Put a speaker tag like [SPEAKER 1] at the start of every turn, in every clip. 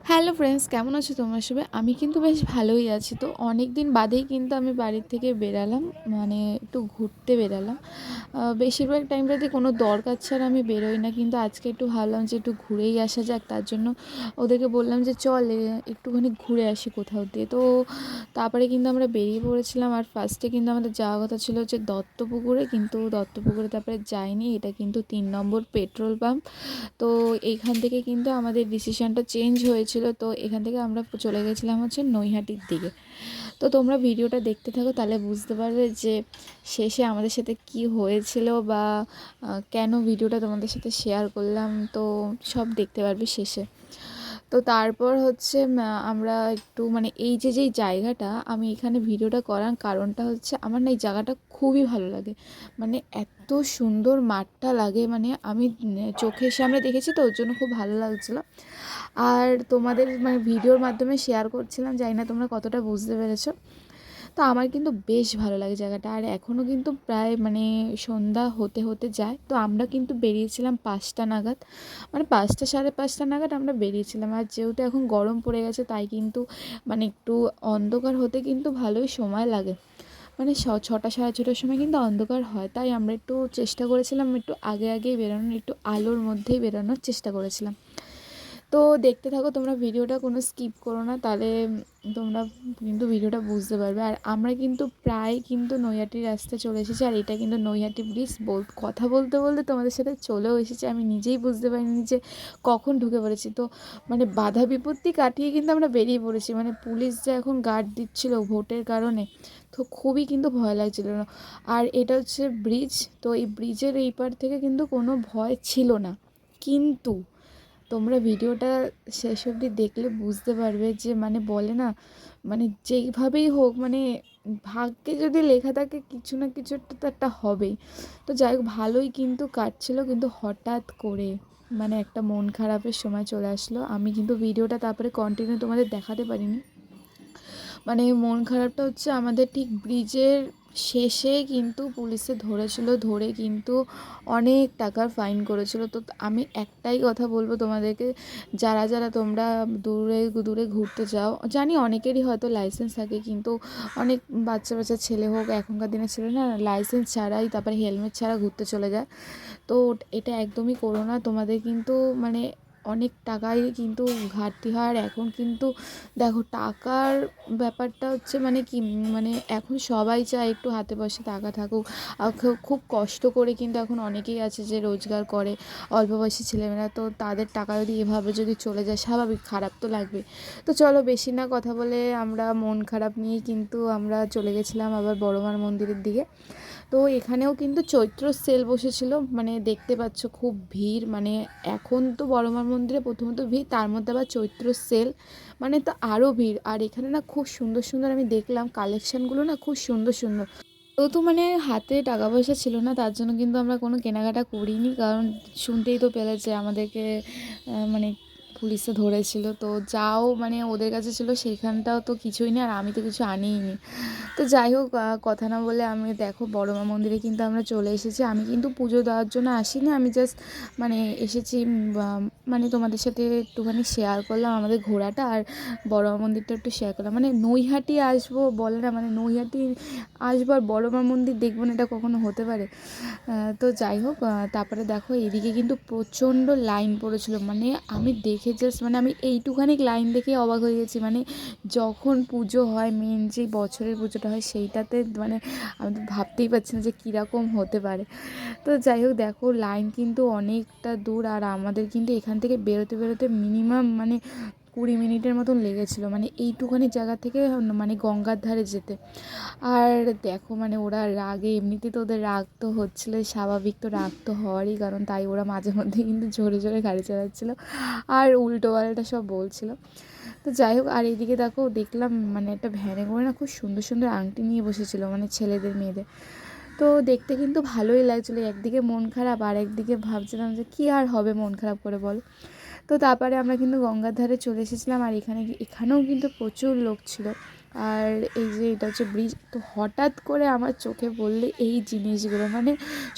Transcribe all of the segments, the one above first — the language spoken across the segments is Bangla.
[SPEAKER 1] হ্যালো ফ্রেন্ডস, কেমন আছো তোমরা সবাই? আমি কিন্তু বেশ ভালোই আছি। তো অনেক দিন বাদেই কিন্তু আমি বাড়ির থেকে বেরালাম, মানে একটু ঘুরতে বেরালাম। বেশিরভাগ টাইমটাতে কোনো দরকার ছাড়া আমি বেরোই না, কিন্তু আজকে একটু ভাবলাম যে একটু ঘুরেই আসা যাক। তার জন্য ওদেরকে বললাম যে চল একটুখানি ঘুরে আসি কোথাও দিয়ে। তো তারপরে কিন্তু আমরা বেরিয়ে পড়েছিলাম। আর ফার্স্টে কিন্তু আমাদের যাওয়ার কথা ছিল হচ্ছে দত্তপুকুরে, কিন্তু দত্তপুকুরে তারপরে যাইনি। এটা কিন্তু 3 নম্বর পেট্রোল পাম্প। তো এইখান থেকে কিন্তু আমাদের ডিসিশানটা চেঞ্জ হয়েছিল। তো এখান থেকে আমরা চলে গেছিলাম হচ্ছে নৈহাটির দিকে। তো তোমরা ভিডিওটা দেখতে থাকো, তাহলে বুঝতে পারবে যে শেষে আমাদের সাথে কি হয়েছিল বা কেন ভিডিওটা তোমাদের সাথে শেয়ার করলাম। তো সব দেখতে পারবে শেষে। তো তারপর হচ্ছে আমরা একটু মানে যেই জায়গাটা আমি এখানে ভিডিওটা করার কারণটা হচ্ছে আমার না এই জায়গাটা খুবই ভালো লাগে। মানে এত সুন্দর মাঠটা লাগে, মানে আমি চোখের সামনে দেখেছি, তো ওর জন্য খুব ভালো লাগছিলো। আর তোমাদের মানে ভিডিওর মাধ্যমে শেয়ার করছিলাম, জানি না তোমরা কতটা বুঝতে পেরেছো। তো আমার কিন্তু বেশ ভালো লাগে জায়গাটা। আর এখনও কিন্তু প্রায় মানে সন্ধ্যা হতে হতে যায়। তো আমরা কিন্তু বেরিয়েছিলাম 5টা নাগাদ, মানে 5টা সাড়ে 5টা নাগাদ আমরা বেরিয়েছিলাম। আর যেহেতু এখন গরম পড়ে গেছে, তাই কিন্তু মানে একটু অন্ধকার হতে কিন্তু ভালোই সময় লাগে। মানে 6টা সাড়ে 6টার সময় কিন্তু অন্ধকার হয়। তাই আমরা একটু চেষ্টা করেছিলাম একটু আগে আগেই বেরোনোর, একটু আলোর মধ্যেই বেরোনোর চেষ্টা করেছিলাম। তো দেখতে থাকো তোমরা ভিডিওটা, কোনো স্কিপ করো না, তাহলে তোমরা কিন্তু ভিডিওটা বুঝতে পারবে। আর আমরা কিন্তু প্রায় কিন্তু নৈহাটির রাস্তায় চলে এসেছি। আর এটা কিন্তু নৈহাটি ব্রিজ। কথা বলতে বলতে তোমাদের সাথে চলেও এসেছি, আমি নিজেই বুঝতে পারিনি যে কখন ঢুকে পড়েছি। তো মানে বাধা বিপত্তি কাটিয়ে কিন্তু আমরা বেরিয়ে পড়েছি। মানে পুলিশ যে এখন গার্ড দিচ্ছিল ভোটের কারণে, তো খুবই কিন্তু ভয় লাগছিল না। আর এটা হচ্ছে ব্রিজ, তো এই ব্রিজের এই পার থেকে কিন্তু কোনো ভয় ছিল না। কিন্তু তোমরা ভিডিওটা শেষ অবধি দেখলে বুঝতে পারবে যে মানে বলে না, মানে যেইভাবেই হোক, মানে ভাগ্যে যদি লেখা থাকে কিছু না কিছু একটা তো একটা হবেই। তো যাই হোক, ভালোই কিন্তু কাটছিল, কিন্তু হঠাৎ করে মানে একটা মন খারাপের সময় চলে আসলো। আমি কিন্তু ভিডিওটা তারপরে কন্টিনিউ তোমাদের দেখাতে পারিনি। মানে মন খারাপটা হচ্ছে আমাদের ঠিক ব্রিজের শেষে কিন্তু পুলিশে ধরেছিল, ধরে কিন্তু অনেক টাকার ফাইন করেছিল। তো আমি একটাই কথা বলবো তোমাদেরকে, যারা যারা তোমরা দূরে দূরে ঘুরতে যাও, জানি অনেকেরই হয়তো লাইসেন্স থাকে, কিন্তু অনেক বাচ্চা বাচ্চা ছেলে হোক, এখনকার দিনের ছেলে না লাইসেন্স ছাড়াই তারপরে হেলমেট ছাড়া ঘুরতে চলে যায়। তো এটা একদমই করো না। তোমাদের কিন্তু মানে অনেক টাকাই কিন্তু ঘাটতি হয়। আর এখন কিন্তু দেখো টাকার ব্যাপারটা হচ্ছে মানে কি, মানে এখন সবাই চায় একটু হাতে পয়সা টাকা থাকুক। আর খুব কষ্ট করে কিন্তু এখন অনেকেই আছে যে রোজগার করে, অল্প বয়সী ছেলেমেয়েরা। তো তাদের টাকা যদি এভাবে যদি চলে যায়, স্বাভাবিক খারাপ তো লাগবে। তো চলো বেশি না কথা বলে, আমরা মন খারাপ নিয়েই কিন্তু আমরা চলে গেছিলাম আবার বড়মার মন্দিরের দিকে। তো এখানেও কিন্তু চৈত্র সেল বসেছিল, মানে দেখতে পাচ্ছ খুব ভিড়। মানে এখন তো বড়মার মন্দিরে প্রথমত ভিড়, তার মধ্যে আবার চৈত্র সেল, মানে তো আরও ভিড়। আর এখানে না খুব সুন্দর সুন্দর আমি দেখলাম কালেকশানগুলো, না খুব সুন্দর সুন্দর। তো মানে হাতে টাকা পয়সা ছিল না, তার জন্য কিন্তু আমরা কোনো কেনাকাটা করিনি। কারণ শুনতেই তো পেলে যে আমাদেরকে মানে পুলিশে ধরেছিল। তো যাও মানে ওদের কাছে ছিল সেইখানটাও তো কিছুই নেই, আর আমি তো কিছু আনিইনি। তো যাই হোক, কথা না বলে আমি দেখো বড়মা মন্দিরে কিন্তু আমরা চলে এসেছি। আমি কিন্তু পুজো দেওয়ার জন্য আসিনি, আমি জাস্ট মানে এসেছি মানে তোমাদের সাথে একটুখানি শেয়ার করলাম আমাদের ঘোরাটা, আর বড়মা মন্দিরটা একটু শেয়ার করলাম। মানে নৈহাটি আসবো বলে না, মানে নৈহাটি আসবো আর বড়মা মন্দির দেখবো না, এটা কখনো হতে পারে? তো যাই হোক, তারপরে দেখো এদিকে কিন্তু প্রচণ্ড লাইন পড়েছিল। মানে আমি দেখে জাস্ট মানে আমি এইটুখানি লাইন দেখে অবাক হয়ে গেছি। মানে যখন পুজো হয়, মেন যে বছরের পুজোটা হয়, সেইটাতে মানে আমি তো ভাবতেই পারছি না যে কীরকম হতে পারে। তো যাই হোক দেখো লাইন কিন্তু অনেকটা দূর, আর আমাদের কিন্তু এখান থেকে বেরোতে বেরোতে মিনিমাম মানে 20 মিনিটের মতন লেগেছিলো, মানে এইটুখানি জায়গা থেকে মানে গঙ্গার ধারে যেতে। আর দেখো মানে ওরা রাগে, এমনিতে তো ওদের রাগ তো হচ্ছিলো স্বাভাবিক, তো রাগ তো হওয়ারই কারণ, তাই ওরা মাঝে মধ্যে কিন্তু জোরে জোরে গাড়ি চালাচ্ছিলো আর উল্টো পাল্টা সব বলছিলো। তো যাই হোক, আর এইদিকে দেখো দেখলাম মানে একটা ভ্যানে করে না খুব সুন্দর সুন্দর আংটি নিয়ে বসেছিলো, মানে ছেলেদের মেয়েদের। তো দেখতে কিন্তু ভালোই লাগছিলো। একদিকে মন খারাপ, আর একদিকে ভাবছিলাম যে কী আর হবে মন খারাপ করে বল। তো তারপরে আমরা কিন্তু গঙ্গার ধারে চলে এসেছিলাম। আর এখানেও কিন্তু প্রচুর লোক ছিল। আর এই যে এটা হচ্ছে ব্রিজ। তো হঠাৎ করে আমার চোখে পড়লে এই জিনিসগুলো, মানে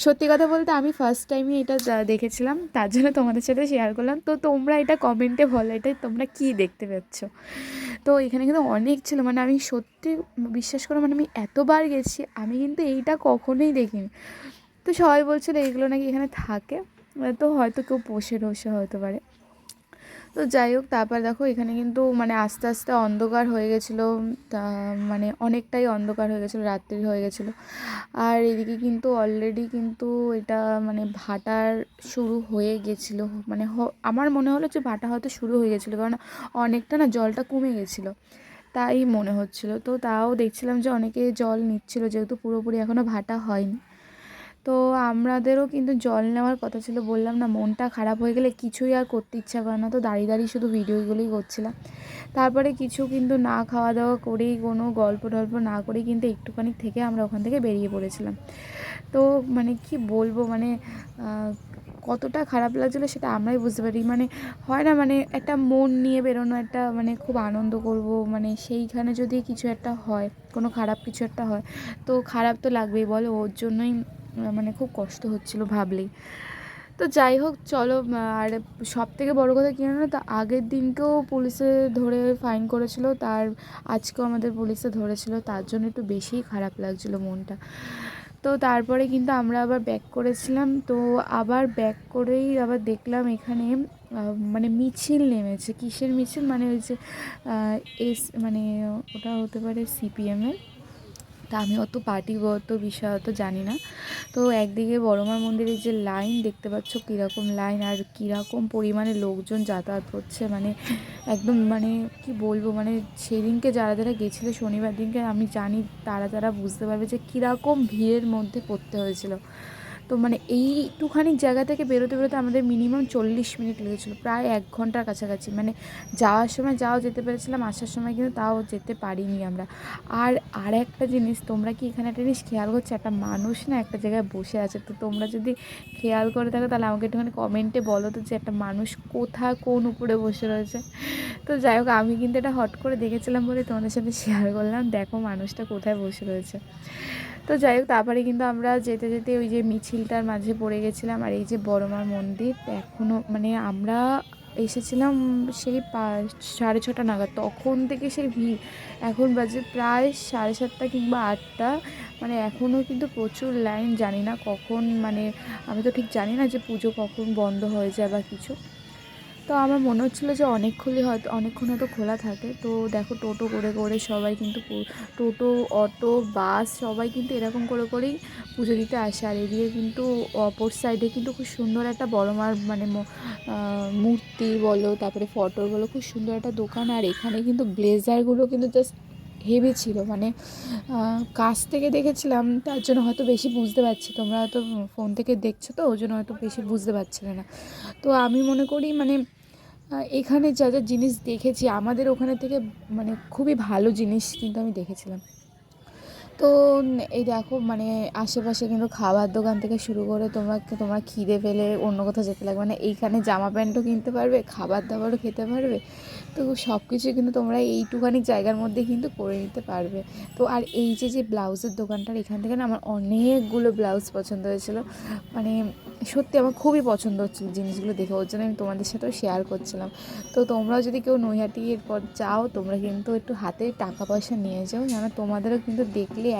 [SPEAKER 1] সত্যি কথা বলতে আমি ফার্স্ট টাইমই এটা দেখেছিলাম, তার জন্য তোমাদের সাথে শেয়ার করলাম। তো তোমরা এটা কমেন্টে বলো এটা তোমরা কী দেখতে পাচ্ছ। তো এখানে কিন্তু অনেক ছিল, মানে আমি সত্যি বিশ্বাস করো, মানে আমি এতবার গেছি আমি কিন্তু এইটা কখনোই দেখিনি। তো সবাই বলছিল এইগুলো নাকি এখানে থাকে, তো হয়তো কেউ পোষে হতে পারে। তো যাই হোক, তারপর দেখো এখানে কিন্তু মানে আস্তে আস্তে অন্ধকার হয়ে গেছিলো, তা মানে অনেকটাই অন্ধকার হয়ে গেছিলো, রাত্রি হয়ে গেছিলো। আর এদিকে কিন্তু অলরেডি কিন্তু এটা মানে ভাটার শুরু হয়ে গেছিলো, মানে আমার মনে হলো যে ভাটা হয়তো শুরু হয়ে গেছিলো, কারণ অনেকটা না জলটা কমে গেছিলো, তাই মনে হচ্ছিলো। তো তাও দেখছিলাম যে অনেকে জল নিচ্ছিলো, যেহেতু পুরোপুরি এখনও ভাটা হয়নি। তো আমাদেরও কিন্তু জল নেওয়ার কথা ছিল, বললাম না মনটা খারাপ হয়ে গেলে কিছুই আর করতে ইচ্ছা করে না, তো দাঁড়িয়ে দাঁড়িয়ে শুধু ভিডিওগুলোই করছিলাম। তারপরে কিছু কিন্তু না খাওয়া দাওয়া করেই, কোনো গল্প টল্প না করেই কিন্তু একটুখানি থেকে আমরা ওখান থেকে বেরিয়ে পড়েছিলাম। তো মানে কি বলবো, মানে কতটা খারাপ লাগছিলো সেটা আমরাই বুঝতে পারি। মানে হয় না, মানে একটা মন নিয়ে বেরোনো, একটা মানে খুব আনন্দ করব, মানে সেইখানে যদি কিছু একটা হয়, কোনো খারাপ কিছু একটা হয়, তো খারাপ তো লাগবেই বলো, ওর জন্যই মানে খুব কষ্ট হচ্ছিলো ভাবলেই। তো যাই হোক চলো, আর সবথেকে বড় কথা কী জানো তো, আগের দিনকেও পুলিশে ধরে ফাইন করেছিল, তার আজকেও আমাদের পুলিশে ধরেছিল, তার জন্য একটু বেশিই খারাপ লাগছিলো মনটা। তো তারপরে কিন্তু আমরা আবার ব্যাক করেছিলাম, তো আবার ব্যাক করেই আবার দেখলাম এখানে মানে মিছিল নেমেছে। কিসের মিছিল, মানে ওই যে মানে ওটা হতে পারে সিপিএমের, তা আমি অত পার্টিগত বিষয় অত জানি না। তো একদিকে বড়মার মন্দিরের যে লাইন দেখতে পাচ্ছ, কীরকম লাইন আর কীরকম পরিমাণে লোকজন যাতায়াত করছে, মানে একদম মানে কি বলবো, মানে সেদিনকে যারা যারা গেছিলো শনিবার দিনকে, আমি জানি তারা বুঝতে পারবে যে কীরকম ভিড়ের মধ্যে পড়তে হয়েছিল। তো মানে এইটুখানি জায়গা থেকে বেরোতে আমাদের মিনিমাম 40 মিনিট লেগেছিলো, প্রায় 1 ঘন্টার কাছাকাছি। মানে যাওয়ার সময় যেতে পেরেছিলাম, আসার সময় কিন্তু তাও যেতে পারিনি আমরা। আর একটা জিনিস, তোমরা কি এখানে একটা জিনিস খেয়াল করছো, একটা মানুষ না একটা জায়গায় বসে আছে, তো তোমরা যদি খেয়াল করে থাকো তাহলে আমাকে একটুখানি কমেন্টে বলো তো, যে একটা মানুষ কোন উপরে বসে রয়েছে। তো যাই হোক, আমি কিন্তু এটা হট করে দেখেছিলাম বলে তোমাদের সাথে শেয়ার করলাম, দেখো মানুষটা কোথায় বসে রয়েছে। তো যাই হোক, তারপরে কিন্তু আমরা যেতে যেতে ওই যে মিছিলটার মাঝে পড়ে গেছিলাম। আর এই যে বড়মার মন্দির, এখনও মানে আমরা এসেছিলাম সেই 6:30 নাগাদ, তখন থেকে সেই ভিড়, এখন বাজে প্রায় 7:30 কিংবা 8টা, মানে এখনও কিন্তু প্রচুর লাইন। জানি না কখন, মানে আমি তো ঠিক জানি না যে পুজো কখন বন্ধ হয়ে যায় বা কিছু। তো আমার মনে হচ্ছিলো যে অনেকক্ষণ হয়তো খোলা থাকে। তো দেখো টোটো করে সবাই কিন্তু, টোটো, অটো, বাস সবাই কিন্তু এরকম করেই পুজো দিতে আসে। আর এদিকে কিন্তু অপর সাইডে কিন্তু খুব সুন্দর একটা বড় মার মানে মূর্তি বলো, তারপরে ফটো বলো, খুব সুন্দর একটা দোকান। আর এখানে কিন্তু ব্লেজারগুলো কিন্তু জাস্ট হেভি ছিল, মানে কাছ থেকে দেখেছিলাম, তার জন্য হয়তো বেশি বুঝতে পারছি, তোমরা হয়তো ফোন থেকে দেখছো তো ওই জন্য হয়তো বেশি বুঝতে পারছিলে না। তো আমি মনে করি মানে এখানে যা জিনিস দেখেছি আমাদের ওখানে থেকে, মানে খুবই ভালো জিনিস কিন্তু আমি দেখেছিলাম। তো এই দেখো, মানে আশেপাশে কিন্তু খাবার দোকান থেকে শুরু করে তোমরা খিদে পেলে অন্য কোথাও যেতে লাগবে না, এইখানে জামা প্যান্টও কিনতে পারবে, খাবার দাবারও খেতে পারবে। তো সব কিছুই কিন্তু তোমরা এইটুখানি জায়গার মধ্যে কিন্তু করে নিতে পারবে। তো আর এই যে ব্লাউজের দোকানটার এখান থেকে না আমার অনেকগুলো ব্লাউজ পছন্দ হয়েছিল, মানে সত্যি আমার খুবই পছন্দ হচ্ছিলো জিনিসগুলো দেখে, ওর জন্য আমি তোমাদের সাথেও শেয়ার করছিলাম। তো তোমরাও যদি কেউ নৈহাটি এরপর যাও, তোমরা কিন্তু একটু হাতে টাকা পয়সা নিয়ে যাও, যেন তোমাদেরও কিন্তু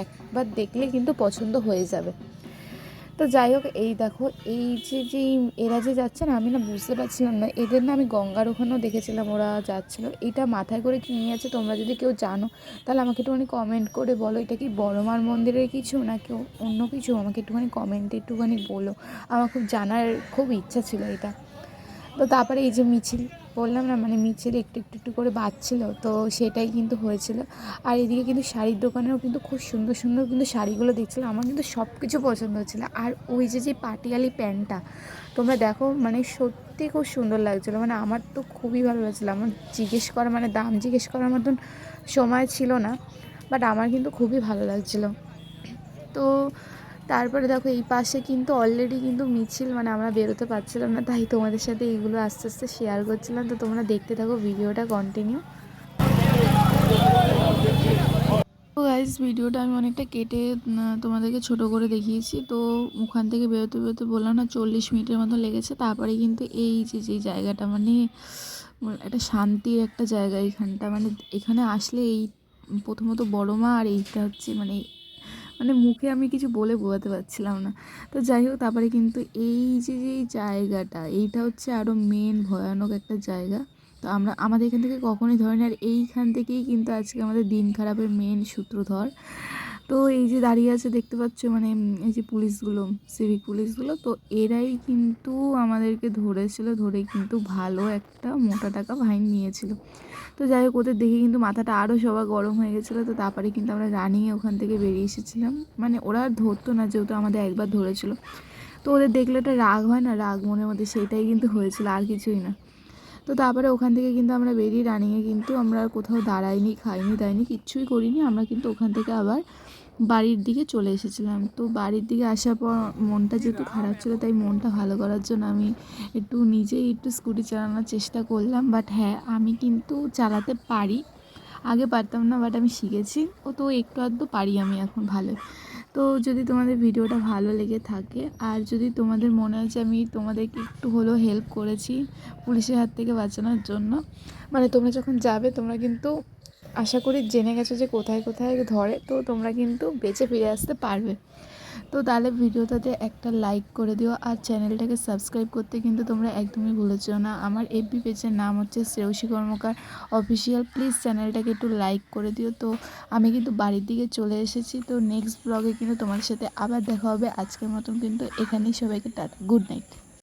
[SPEAKER 1] একবার দেখলে কিন্তু পছন্দ হয়ে যাবে। তো যাই হোক, এই দেখো এই যে এরা যে যাচ্ছে না, আমি না বুঝতে পারছিলাম না, এদের না আমি গঙ্গার ওখানেও দেখেছিলাম ওরা যাচ্ছিলো। এটা মাথায় করে কি নিয়ে আছে, তোমরা যদি কেউ জানো তাহলে আমাকে একটুখানি কমেন্ট করে বলো, এটা কি বড়মার মন্দিরের কিছু না কেউ অন্য কিছু, আমাকে একটুখানি কমেন্টে একটুখানি বলো, আমার খুব জানার খুব ইচ্ছা ছিল এটা। তো তারপরে এই যে মিছিল বললাম না, মানে মিছিল একটু করে বাজছিল, তো সেটাই কিন্তু হয়েছিল। আর এদিকে কিন্তু শাড়ির দোকানেও কিন্তু খুব সুন্দর কিন্তু শাড়িগুলো দেখছিলাম, আমার কিন্তু সব কিছু পছন্দ হচ্ছিলো। আর ওই যে পাটিয়ালি প্যান্টটা তোমরা দেখো, মানে সত্যি খুব সুন্দর লাগছিলো, মানে আমার তো খুবই ভালো লাগছিলো। আমার দাম জিজ্ঞেস করার মতন সময় ছিল না, বাট আমার কিন্তু খুবই ভালো লাগছিলো। তো তারপরে দেখো এই পাশে কিন্তু অলরেডি কিন্তু মিছিল, মানে আমরা বেরোতে পারছিলাম না, তাই তোমাদের সাথে এইগুলো আস্তে আস্তে শেয়ার করছিলাম। তো তোমরা দেখতে থাকো ভিডিওটা কন্টিনিউ। তো গাইস ভিডিওটা আমি অনেকটা কেটে তোমাদেরকে ছোট করে দেখিয়েছি। তো ওখান থেকে বেরোতে বেরোতে বললাম না 40 মিনিটের মতো লেগেছে। তারপরে কিন্তু এই যে জায়গাটা মানে একটা শান্তির একটা জায়গা এইখানটা, মানে এখানে আসলে এই প্রথমত বড় মা, আর এইটা হচ্ছে মানে মানে মুখে আমি কিছু বলে বোঝাতে পারছিলাম না। তো যাই হোক, তারপরে কিন্তু এই যে জায়গাটা, এইটা হচ্ছে আরও মেন ভয়ানক একটা জায়গা। তো আমাদের এখান থেকে কখনোই ধরে না, আর এইখান থেকেই কিন্তু আজকে আমাদের দিন খারাপের মেন সূত্রধর। তো এই যে দাঁড়িয়ে আছে দেখতে পাচ্ছ, মানে এই যে পুলিশগুলো, সিভিক পুলিশগুলো, তো এরাই কিন্তু আমাদেরকে ধরেছিল, ধরে কিন্তু ভালো একটা মোটা টাকা ফাইন নিয়েছিল। তো যাই হোক, ওদের দেখে কিন্তু মাথাটা আরও সবার গরম হয়ে গেছিলো। তো তারপরে কিন্তু আমরা রানিংয়ে ওখান থেকে বেরিয়ে এসেছিলাম। মানে ওরা আর ধরতো না, যেহেতু আমাদের একবার ধরেছিল। তো ওদের দেখলে একটা রাগ হয় না, রাগ মনের মধ্যে, সেইটাই কিন্তু হয়েছিল, আর কিছুই না। তো তারপরে ওখান থেকে কিন্তু আমরা বেরিয়ে রানিংয়ে কিন্তু আমরা কোথাও দাঁড়াইনি, খাইনি দাইনি, কিচ্ছুই করিনি। আমরা কিন্তু ওখান থেকে আবার বাড়ির দিকে চলে এসেছিলাম। তো বাড়ির দিকে আসার পর মনটা যেহেতু খারাপ ছিল, তাই মনটা ভালো করার জন্য আমি নিজেই একটু স্কুটি চালানোর চেষ্টা করলাম। বাট হ্যাঁ, আমি কিন্তু চালাতে পারি, আগে পারতাম না, বাট আমি শিখেছি। ও তো একটু আধটু পারি আমি এখন ভালো। তো যদি তোমাদের ভিডিওটা ভালো লেগে থাকে, আর যদি তোমাদের মনে হয় যে আমি তোমাদেরকে একটু হলেও হেল্প করেছি পুলিশের হাত থেকে বাঁচানোর জন্য, মানে তোমরা যখন যাবে তোমরা কিন্তু আশা করি জেনে গেছো যে কোথায় কোথায় ধরে, তো তোমরা কিন্তু বেঁচে ফিরে আসতে পারবে। তো তাহলে ভিডিওটাতে একটা লাইক করে দিও, আর চ্যানেলটাকে সাবস্ক্রাইব করতে কিন্তু তোমরা একদমই ভুলেছো না। আমার এফবি পেজের নাম হচ্ছে শ্রেয়সী কর্মকার অফিসিয়াল। প্লিজ চ্যানেলটাকে একটু লাইক করে দিও। তো আমি কিন্তু বাড়ির দিকে চলে এসেছি। তো নেক্সট ব্লগে কিন্তু তোমার সাথে আবার দেখা হবে। আজকের মতন কিন্তু এখানেই সবাইকে টাটা, গুড নাইট।